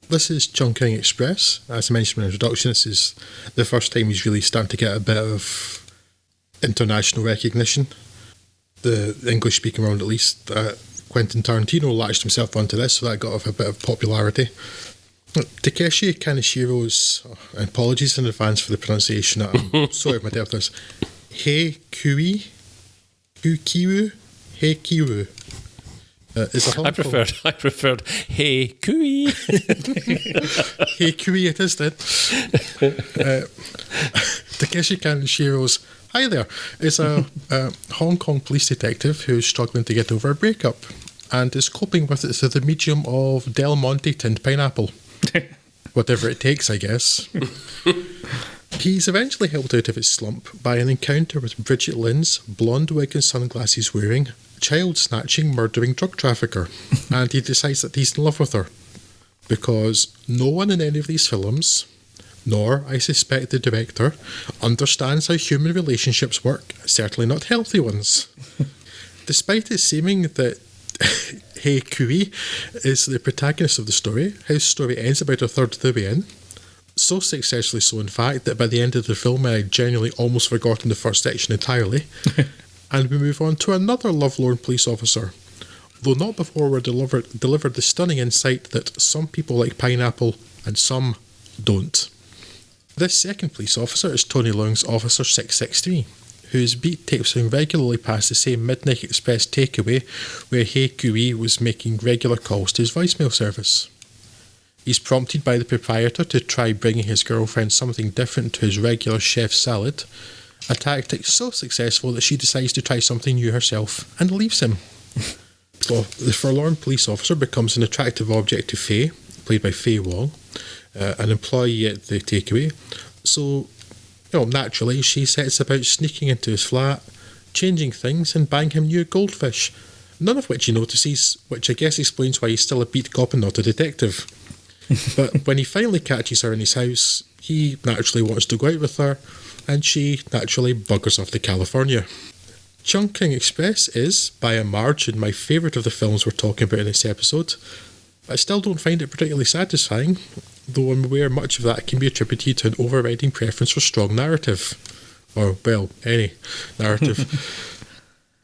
This is Chungking Express. As I mentioned in my introduction, this is the first time he's really starting to get a bit of international recognition. The English-speaking world, at least. Quentin Tarantino latched himself onto this, so that got a bit of popularity. Takeshi Kaneshiro's, apologies in advance for the pronunciation, I'm sorry if my depth is, Heikiru, is a Hong Kong... I preferred Hey Cooey. Hey Kui it is then. Takeshi Kaneshiro's Hi There is a Hong Kong police detective who's struggling to get over a breakup and is coping with it through the medium of Del Monte tinned pineapple. Whatever it takes, I guess. He's eventually helped out of his slump by an encounter with Bridget Lynn's blonde wig and sunglasses wearing, child-snatching, murdering drug trafficker, and he decides that he's in love with her. Because no one in any of these films, nor, I suspect, the director, understands how human relationships work, certainly not healthy ones. Despite it seeming that Hey Kui is the protagonist of the story, his story ends about a third of the way in. So successfully so, in fact, that by the end of the film I had genuinely almost forgotten the first section entirely. And we move on to another lovelorn police officer, though not before we're delivered the stunning insight that some people like pineapple and some don't. This second police officer is Tony Leung's Officer 663, whose beat takes him regularly past the same Midnight Express takeaway where Hey Kui was making regular calls to his voicemail service. He's prompted by the proprietor to try bringing his girlfriend something different to his regular chef salad, a tactic so successful that she decides to try something new herself and leaves him. Well, the forlorn police officer becomes an attractive object to Faye, played by Faye Wong, an employee at the takeaway. So, naturally, she sets about sneaking into his flat, changing things and buying him new goldfish, none of which he notices, which I guess explains why he's still a beat cop and not a detective. But when he finally catches her in his house, he naturally wants to go out with her, and she naturally buggers off to California. Chungking Express is, by a margin, my favourite of the films we're talking about in this episode. I still don't find it particularly satisfying, though I'm aware much of that can be attributed to an overriding preference for strong narrative. Or, well, any narrative.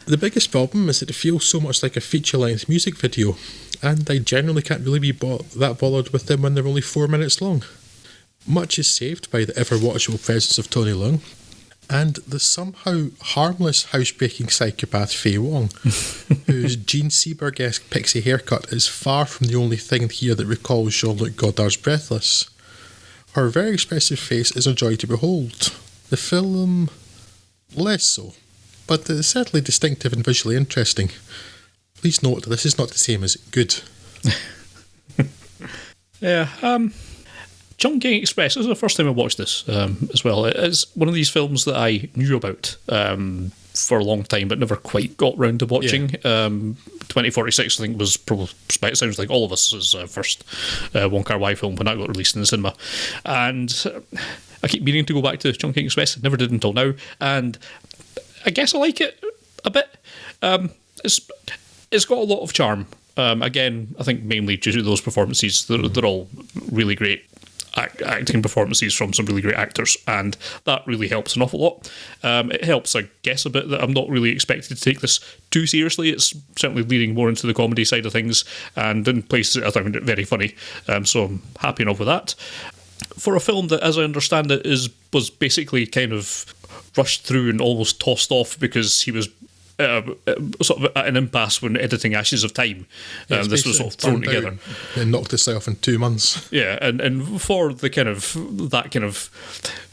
The biggest problem is that it feels so much like a feature-length music video, and I generally can't really be that bothered with them when they're only 4 minutes long. Much is saved by the ever-watchable presence of Tony Leung, and the somehow harmless housebreaking psychopath Faye Wong, whose Gene Seberg-esque pixie haircut is far from the only thing here that recalls Jean-Luc Godard's Breathless. Her very expressive face is a joy to behold. The film, less so, but it's certainly distinctive and visually interesting. Please note, this is not the same as good. Yeah, Chungking Express, this is the first time I watched this as well. It's one of these films that I knew about for a long time, but never quite got round to watching. Yeah. 2046, I think, was probably, it sounds like all of us' first Wong Kar-wai film when that got released in the cinema. And I keep meaning to go back to Chungking Express. I never did until now. And I guess I like it a bit. It's got a lot of charm. Again, I think mainly due to those performances. They're all really great acting performances from some really great actors, and that really helps an awful lot. It helps, I guess, a bit that I'm not really expected to take this too seriously. It's certainly leaning more into the comedy side of things, and in places I found it very funny. So I'm happy enough with that. For a film that, as I understand it, was basically kind of rushed through and almost tossed off because he was sort of at an impasse when editing Ashes of Time. This was sort of thrown together and knocked this off in 2 months. Yeah, and for the that kind of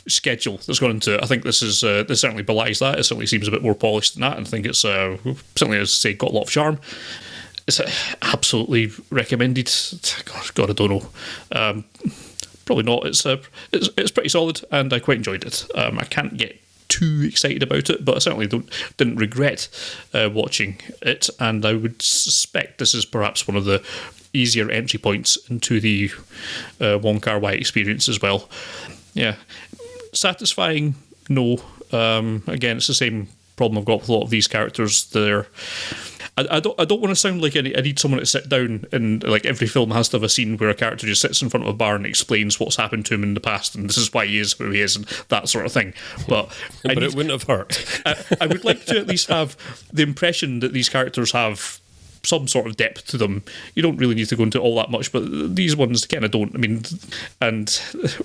schedule that's gone into it, I think this certainly belies that. It certainly seems a bit more polished than that, and I think it's certainly, as I say, got a lot of charm. It's absolutely recommended. God, I don't know. Probably not. It's pretty solid, and I quite enjoyed it. I can't get too excited about it, but I certainly didn't regret watching it, and I would suspect this is perhaps one of the easier entry points into the Wong Kar-wai experience as well. Yeah, satisfying? No. Again, it's the same problem I've got with a lot of these characters. I don't want to sound like I need someone to sit down and like every film has to have a scene where a character just sits in front of a bar and explains what's happened to him in the past and this is why he is who he is and that sort of thing. But it wouldn't have hurt. I would like to at least have the impression that these characters have some sort of depth to them. You don't really need to go into all that much, but these ones kind of don't. I mean, and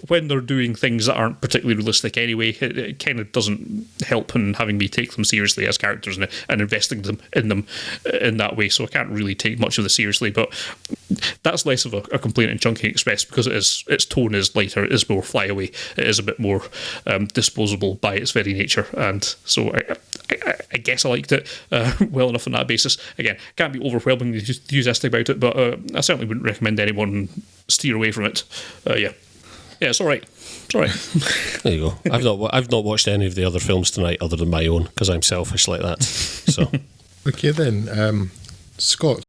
when they're doing things that aren't particularly realistic anyway, it kind of doesn't help in having me take them seriously as characters and investing them in that way. So I can't really take much of this seriously, but that's less of a complaint in Chungking Express because its tone is lighter, it is more flyaway, it is a bit more disposable by its very nature, and so I guess I liked it well enough on that basis. Again, can't be overwhelmingly enthusiastic about it, but I certainly wouldn't recommend anyone steer away from it. Yeah, it's all right. It's all right. There you go. I've not watched any of the other films tonight other than my own because I'm selfish like that. So okay then, Scott.